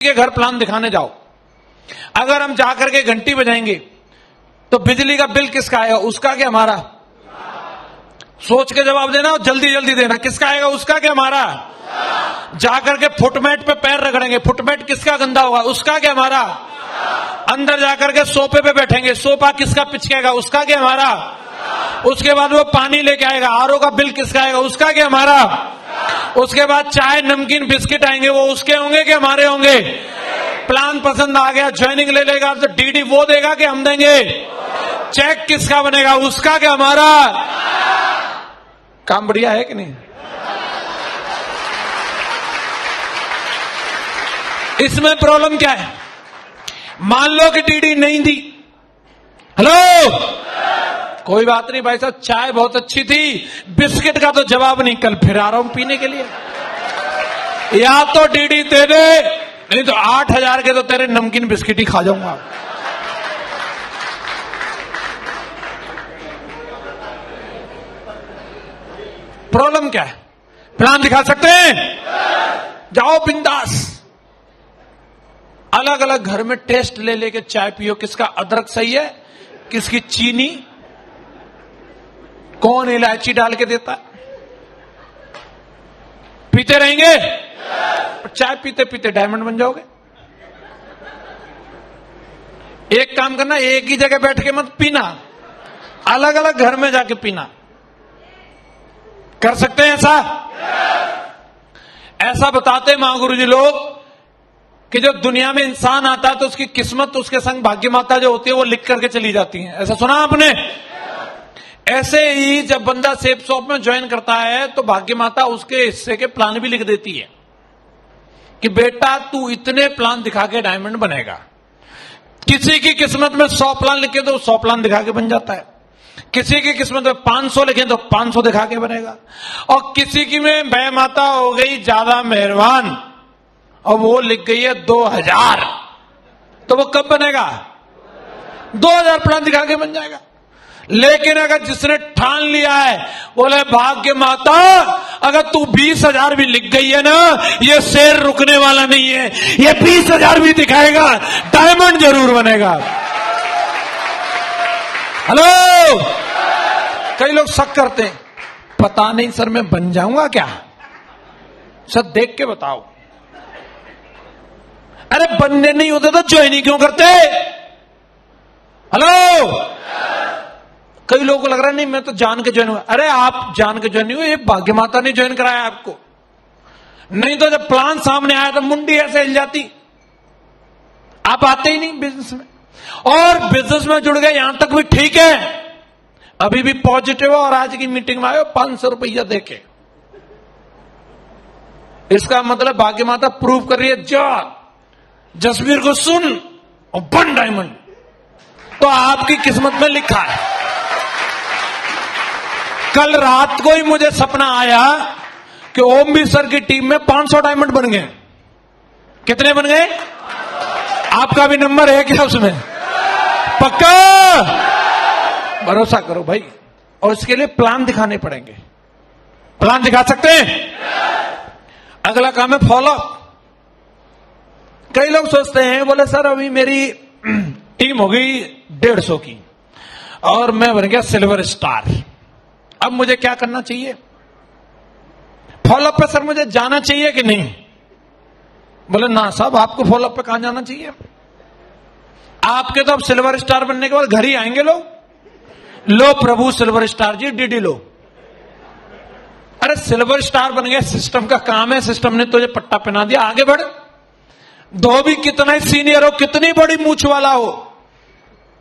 के घर प्लान दिखाने जाओ, अगर हम जाकर के घंटी बजाएंगे तो बिजली का बिल किसका आएगा? उसका क्या हमारा? सोच के जवाब देना और जल्दी जल्दी देना। किसका आएगा? उसका क्या हमारा? जाकर के फुटमेट पे पैर रगड़ेंगे, फुटमेट किसका गंदा होगा? उसका क्या हमारा? अंदर जाकर के सोफे पे बैठेंगे, सोफा किसका पिचकेगा? उसका क्या हमारा? उसके बाद वो पानी लेके आएगा, आरओ का बिल किसका आएगा? उसका क्या हमारा? उसके बाद चाय नमकीन बिस्किट आएंगे, वो उसके होंगे कि हमारे होंगे? प्लान पसंद आ गया, ज्वाइनिंग ले लेगा तो डीडी वो देगा कि हम देंगे? चेक किसका बनेगा? उसका क्या हमारा? काम बढ़िया है कि नहीं? इसमें प्रॉब्लम क्या है? मान लो कि डीडी नहीं दी, हेलो, कोई बात नहीं भाई साहब, चाय बहुत अच्छी थी, बिस्किट का तो जवाब नहीं, कल फिर आ रहा हूं पीने के लिए। या तो डीडी दे दे, नहीं तो 8,000 के तो तेरे नमकीन बिस्किट ही खा जाऊंगा। प्रॉब्लम क्या है? प्लान दिखा सकते हैं, जाओ बिंदास। अलग अलग घर में टेस्ट ले लेके चाय पियो, किसका अदरक सही है, किसकी चीनी, कौन इलायची डाल के देता है। पीते रहेंगे, चाय पीते पीते डायमंड बन जाओगे। एक काम करना, एक ही जगह बैठ के मत पीना, अलग अलग घर में जाके पीना। कर सकते हैं ऐसा? ऐसा बताते महागुरु जी लोग कि जब दुनिया में इंसान आता है तो उसकी किस्मत, उसके संग भाग्य माता जो होती है वो लिख करके चली जाती है। ऐसा सुना आपने? ऐसे ही जब बंदा सेब शॉप में ज्वाइन करता है तो भाग्य माता उसके हिस्से के प्लान भी लिख देती है कि बेटा तू इतने प्लान दिखा के डायमंड बनेगा। किसी की किस्मत में 100 प्लान लिखे तो 100 प्लान दिखा के बन जाता है, किसी की किस्मत में 500 लिखे तो 500 दिखा के बनेगा, और किसी की में भय माता हो गई ज्यादा मेहरबान और वो लिख गई है 2000, तो वो कब बनेगा? 2000 प्लान दिखा के बन जाएगा। लेकिन अगर जिसने ठान लिया है, बोले भाग्य माता अगर तू 20,000 भी लिख गई है ना, ये शेर रुकने वाला नहीं है, ये 20,000 भी दिखाएगा, डायमंड जरूर बनेगा। हेलो, कई लोग शक करते हैं, पता नहीं सर मैं बन जाऊंगा क्या? सर देख के बताओ। अरे बनने नहीं होते तो ज्वाइन ही क्यों करते? हेलो, कई लोगों को लग रहा है नहीं मैं तो जान के ज्वाइन हुआ। अरे आप जान के ज्वाइन नहीं हुए, ये भाग्य माता ने ज्वाइन कराया आपको। नहीं तो जब प्लान सामने आया तो मुंडी ऐसे हिल जाती। आप आते ही नहीं बिजनेस में, और बिजनेस में जुड़ गए यहां तक भी ठीक है, अभी भी पॉजिटिव है, और आज की मीटिंग में आए 500 रुपया देके। इसका मतलब भाग्य माता प्रूव कर रही है, जा जसवीर को सुन और बन डायमंड। तो आपकी किस्मत में लिखा है। कल रात को ही मुझे सपना आया कि ओम भी सर की टीम में 500 डायमंड बन गए। कितने बन गए? आपका भी नंबर है क्या उसमें? पक्का? भरोसा करो भाई, और इसके लिए प्लान दिखाने पड़ेंगे। प्लान दिखा सकते हैं? अगला काम है फॉलो। कई लोग सोचते हैं, बोले सर अभी मेरी टीम हो गई 150 की और मैं बन गया सिल्वर स्टार, अब मुझे क्या करना चाहिए? फॉलोअप पे सर मुझे जाना चाहिए कि नहीं? बोले ना साहब, आपको फॉलोअप पे कहां जाना चाहिए? आपके तो अब सिल्वर स्टार बनने के बाद घर ही आएंगे लोग। लो प्रभु सिल्वर स्टार जी, डीडी लो। अरे सिल्वर स्टार बन गया, सिस्टम का काम है, सिस्टम ने तुझे पट्टा पहना दिया, आगे बढ़। धोबी कितना ही सीनियर हो, कितनी बड़ी मूछ वाला हो,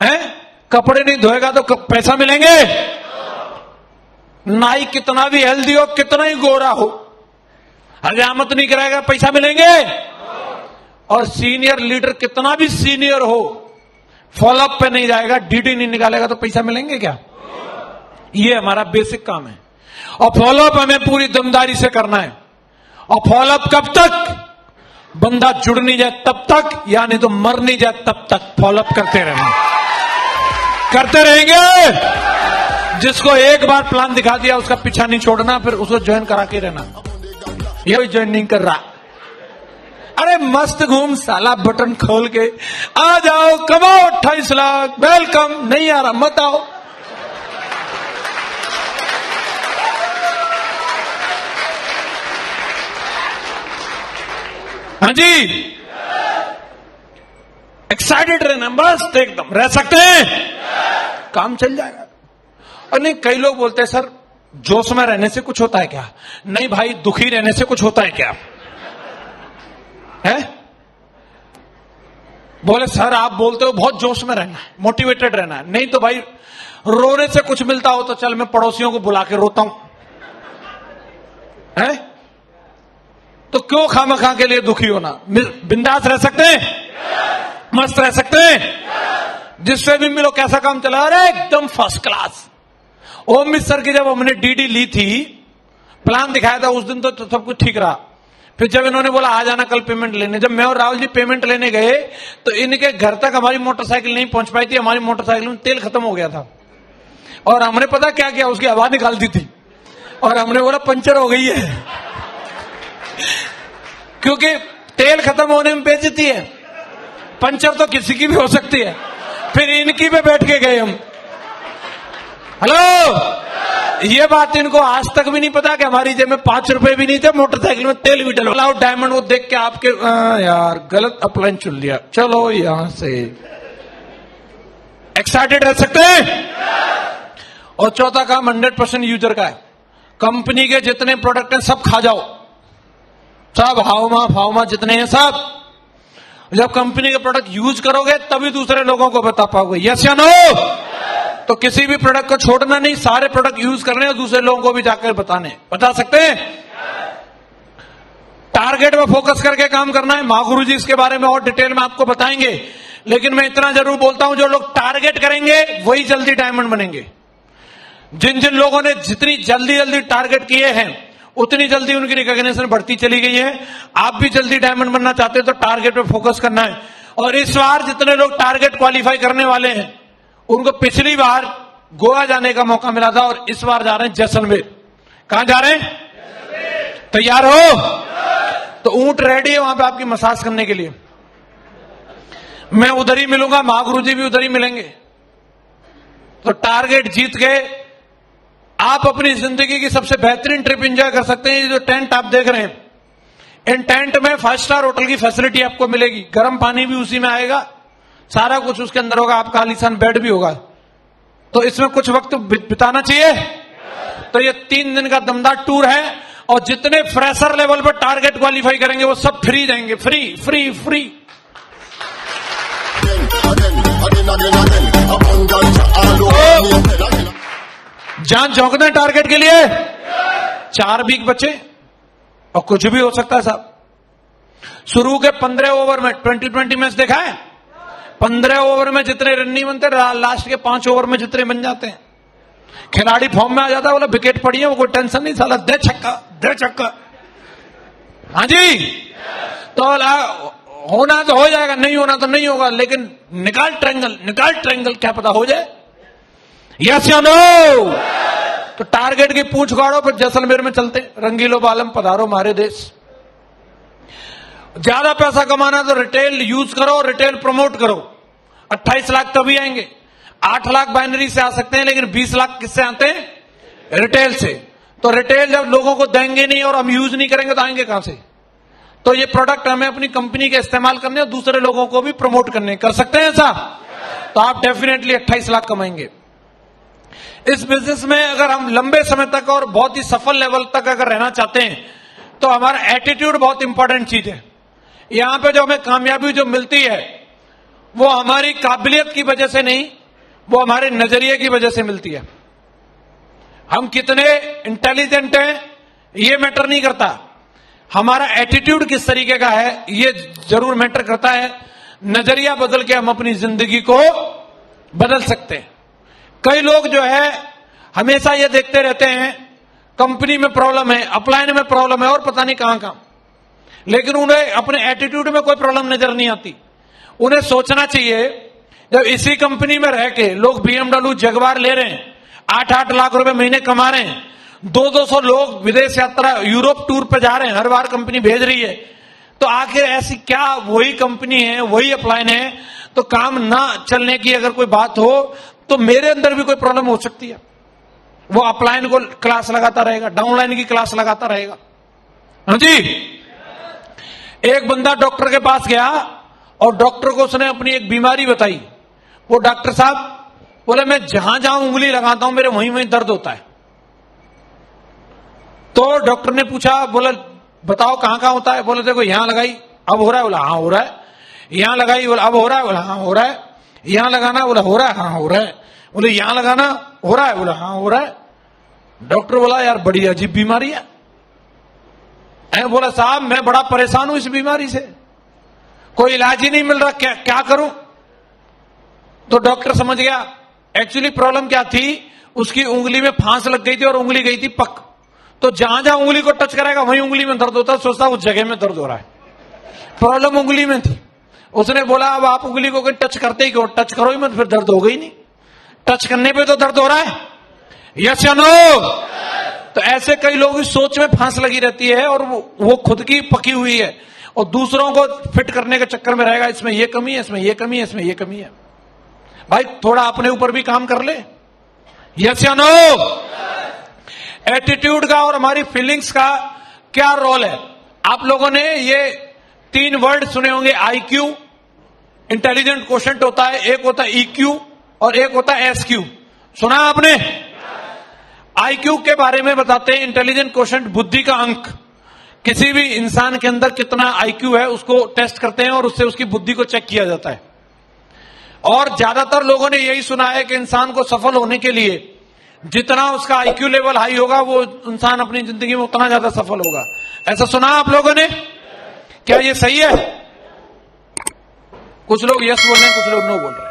हैं? कपड़े नहीं धोएगा तो पैसा मिलेंगे? नाई कितना भी हेल्दी हो, कितना ही गोरा हो, हजामत नहीं कराएगा, पैसा मिलेंगे? और सीनियर लीडर कितना भी सीनियर हो, फॉलोअप पे नहीं जाएगा, डीडी नहीं निकालेगा तो पैसा मिलेंगे क्या? ये हमारा बेसिक काम है, और फॉलोअप हमें पूरी दमदारी से करना है। और फॉलोअप कब तक? बंदा जुड़ नहीं जाए तब तक, या नहीं तो मर नहीं जाए तब तक फॉलोअप करते रहना। करते रहेंगे। जिसको एक बार प्लान दिखा दिया उसका पीछा नहीं छोड़ना, फिर उसको ज्वाइन करा के रहना। ये ज्वाइन नहीं कर रहा, अरे मस्त घूम साला, बटन खोल के आ जाओ, कमाओ 28 लाख, वेलकम। नहीं आ रहा मत आओ। हाँ जी, एक्साइटेड रहना, बस एकदम रह सकते हैं, काम चल जाएगा। और नहीं, कई लोग बोलते हैं सर जोश में रहने से कुछ होता है क्या? नहीं भाई, दुखी रहने से कुछ होता है क्या? है? बोले सर आप बोलते हो बहुत जोश में रहना है, मोटिवेटेड रहना है। नहीं तो भाई, रोने से कुछ मिलता हो तो चल मैं पड़ोसियों को बुला के रोता हूं, है? तो क्यों खामखा के लिए दुखी होना? बिंदास रह सकते हैं, मस्त रह सकते हैं। जिससे भी मिलो कैसा काम चला रहा है, एकदम फर्स्ट क्लास। ओम मिश्र सर की जब हमने डीडी ली थी, प्लान दिखाया था उस दिन तो सब कुछ ठीक रहा। फिर जब इन्होंने बोला आ जाना कल पेमेंट लेने, जब मैं और राहुल जी पेमेंट लेने गए तो इनके घर तक हमारी मोटरसाइकिल नहीं पहुंच पाई थी। हमारी मोटरसाइकिल में तेल खत्म हो गया था और हमने पता क्या किया, उसकी आवाज निकाल दी थी और हमने बोला पंचर हो गई है क्योंकि तेल खत्म होने में बेइज्जती है, पंचर तो किसी की भी हो सकती है। फिर इनकी पे बैठ के गए हम। हेलो, ये बात इनको आज तक भी नहीं पता कि हमारी जेब में 5 रुपए भी नहीं थे, मोटरसाइकिल में तेल भी डलवाओ। डायमंड वो देख के आपके यार गलत अपलाइन चुन लिया, चलो यहां से। एक्साइटेड रह सकते हैं। और चौथा काम 100% यूजर का है। कंपनी के जितने प्रोडक्ट हैं सब खा जाओ, सब हावमा फावमा जितने हैं सब। जब कंपनी के प्रोडक्ट यूज करोगे तभी दूसरे लोगों को बता पाओगे, यस या नो? तो किसी भी प्रोडक्ट को छोड़ना नहीं, सारे प्रोडक्ट यूज करने और दूसरे लोगों को भी जाकर बता सकते हैं। टारगेट में फोकस करके काम करना है। महागुरु जी इसके बारे में और डिटेल में आपको बताएंगे, लेकिन मैं इतना जरूर बोलता हूं, जो लोग टारगेट करेंगे वही जल्दी डायमंड बनेंगे। जिन जिन लोगों ने जितनी जल्दी टारगेट किए हैं उतनी जल्दी उनकी रिकॉग्निशन बढ़ती चली गई है। आप भी जल्दी डायमंड बनना चाहते हैं तो टारगेट पे फोकस करना है। और इस बार जितने लोग टारगेट क्वालिफाई करने वाले हैं उनको पिछली बार गोवा जाने का मौका मिला था और इस बार जा रहे हैं जैसलमेर। कहां जा रहे हैं? तैयार हो? तो ऊंट रेडी है वहां पे आपकी मसाज करने के लिए। मैं उधर ही मिलूंगा, महागुरु जी भी उधर ही मिलेंगे। तो टारगेट जीत के आप अपनी जिंदगी की सबसे बेहतरीन ट्रिप एंजॉय कर सकते हैं। ये जो टेंट आप देख रहे हैं, इन टेंट में 5 स्टार होटल की फैसिलिटी आपको मिलेगी। गर्म पानी भी उसी में आएगा, सारा कुछ उसके अंदर होगा, आपका आलीशान बेड भी होगा। तो इसमें कुछ वक्त बिताना चाहिए। तो ये 3 दिन का दमदार टूर है और जितने फ्रेशर लेवल पर टारगेट क्वालिफाई करेंगे वो सब फ्री जाएंगे, फ्री फ्री फ्री। जान झोंक दें टारगेट के लिए। 4 वीक बचे और कुछ भी हो सकता है साहब। शुरू के 15 ओवर में 20-20 मैच देखा है, 15 ओवर में जितने रन नहीं बनते, लास्ट के 5 ओवर में जितने बन जाते हैं। खिलाड़ी फॉर्म में आ जाता है, बोला विकेट पड़ी है, वो कोई टेंशन नहीं, साला दे छक्का दे छक्का। हाँ जी, तो होना तो हो जाएगा, नहीं होना तो नहीं होगा, लेकिन निकाल ट्रायंगल, क्या पता हो जाए। यस या नो? तो टारगेट की पूंछ गाड़ो, फिर जैसलमेर में चलते। रंगीलो बालम पधारो हमारे देश। ज्यादा पैसा कमाना तो रिटेल यूज करो, रिटेल प्रमोट करो। 28 लाख तभी आएंगे। 8 लाख बाइनरी से आ सकते हैं, लेकिन 20 लाख किससे आते हैं? रिटेल से। तो रिटेल जब लोगों को देंगे नहीं और हम यूज नहीं करेंगे तो आएंगे कहां से? तो ये प्रोडक्ट हमें अपनी कंपनी के इस्तेमाल करने और दूसरे लोगों को भी प्रमोट करने। कर सकते हैं ऐसा? तो आप डेफिनेटली 28 लाख कमाएंगे। इस बिजनेस में अगर हम लंबे समय तक और बहुत ही सफल लेवल तक अगर रहना चाहते हैं तो हमारा एटीट्यूड बहुत इंपॉर्टेंट चीज है। यहां पे जो हमें कामयाबी जो मिलती है वो हमारी काबिलियत की वजह से नहीं, वो हमारे नजरिए की वजह से मिलती है। हम कितने इंटेलिजेंट हैं ये मैटर नहीं करता, हमारा एटीट्यूड किस तरीके का है ये जरूर मैटर करता है। नजरिया बदल के हम अपनी जिंदगी को बदल सकते हैं। कई लोग जो है हमेशा ये देखते रहते हैं कंपनी में प्रॉब्लम है, अपलाइन में प्रॉब्लम है और पता नहीं कहां, लेकिन उन्हें अपने एटीट्यूड में कोई प्रॉब्लम नजर नहीं आती। उन्हें सोचना चाहिए, जब इसी कंपनी में रह के लोग BMW जगवार ले रहे हैं, 8-8 लाख रुपए महीने कमा रहे हैं, 200 लोग विदेश यात्रा यूरोप टूर पे जा रहे हैं, हर बार कंपनी भेज रही है, तो आखिर ऐसी क्या वही कंपनी है, वही अपलाइन है, तो काम ना चलने की अगर कोई बात हो तो मेरे अंदर भी कोई प्रॉब्लम हो सकती है। वो अपलाइन को क्लास लगाता रहेगा, डाउनलाइन की क्लास लगाता रहेगा। हाँ जी। एक बंदा डॉक्टर के पास गया और डॉक्टर को उसने अपनी एक बीमारी बताई। वो डॉक्टर साहब बोले मैं जहां जहां उंगली लगाता हूं मेरे वहीं वहीं दर्द होता है। तो डॉक्टर ने पूछा, बोला बताओ कहां कहां होता है? बोले देखो यहां लगाई, अब हो रहा है? बोला हाँ हो रहा है। यहां लगाई, बोला अब हो रहा है? बोला हाँ हो रहा है। यहां लगाना? बोला हो रहा है, हाँ हो रहा है। बोले यहां लगाना हो रहा है? बोला हाँ हो रहा है। डॉक्टर बोला यार बड़ी अजीब बीमारी है। बोला साहब मैं बड़ा परेशान हूं इस बीमारी से, कोई इलाज ही नहीं मिल रहा, क्या करूं? तो डॉक्टर समझ गया एक्चुअली प्रॉब्लम क्या थी। उसकी उंगली में फांस लग गई थी और उंगली गई थी पक। तो जहां जहां उंगली को टच करेगा वहीं उंगली में दर्द होता है, सोचता उस जगह में दर्द हो रहा है। प्रॉब्लम उंगली में थी। उसने बोला अब आप उंगली को टच करते ही क्यों? टच करो ही मत, फिर दर्द हो गई नहीं। टच करने पे तो दर्द हो रहा है, यस या नो? तो ऐसे कई लोग इस सोच में फांस लगी रहती है और वो खुद की पकी हुई है और दूसरों को फिट करने के चक्कर में रहेगा, इसमें ये कमी है, इसमें ये कमी है, इसमें ये कमी है। भाई थोड़ा अपने ऊपर भी काम कर ले, यस या नो? एटीट्यूड का और हमारी फीलिंग्स का क्या रोल है? आप लोगों ने ये 3 वर्ड सुने होंगे, आईक्यू, इंटेलिजेंट क्वोशेंट होता है, एक होता है ईक्यू और एक होता है एसक्यू। सुना आपने? आईक्यू के बारे में बताते हैं, इंटेलिजेंट क्वोशेंट बुद्धि का अंक। किसी भी इंसान के अंदर कितना आईक्यू है उसको टेस्ट करते हैं और उससे उसकी बुद्धि को चेक किया जाता है। और ज्यादातर लोगों ने यही सुना है कि इंसान को सफल होने के लिए जितना उसका आईक्यू लेवल हाई होगा वो इंसान अपनी जिंदगी में उतना ज्यादा सफल होगा। ऐसा सुना आप लोगों ने? क्या ये सही है? कुछ लोग यस बोल रहे हैं, कुछ लोग नो बोल रहे हैं।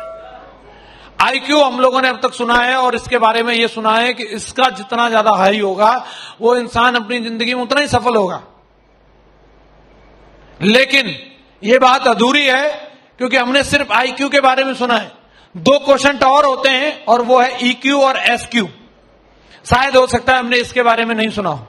आईक्यू हम लोगों ने अब तक सुना है और इसके बारे में ये सुना है कि इसका जितना ज्यादा हाई होगा वो इंसान अपनी जिंदगी में उतना ही सफल होगा। लेकिन ये बात अधूरी है क्योंकि हमने सिर्फ आईक्यू के बारे में सुना है। 2 क्वोशेंट और होते हैं और वो है ईक्यू और एसक्यू। शायद हो सकता है हमने इसके बारे में नहीं सुना हो।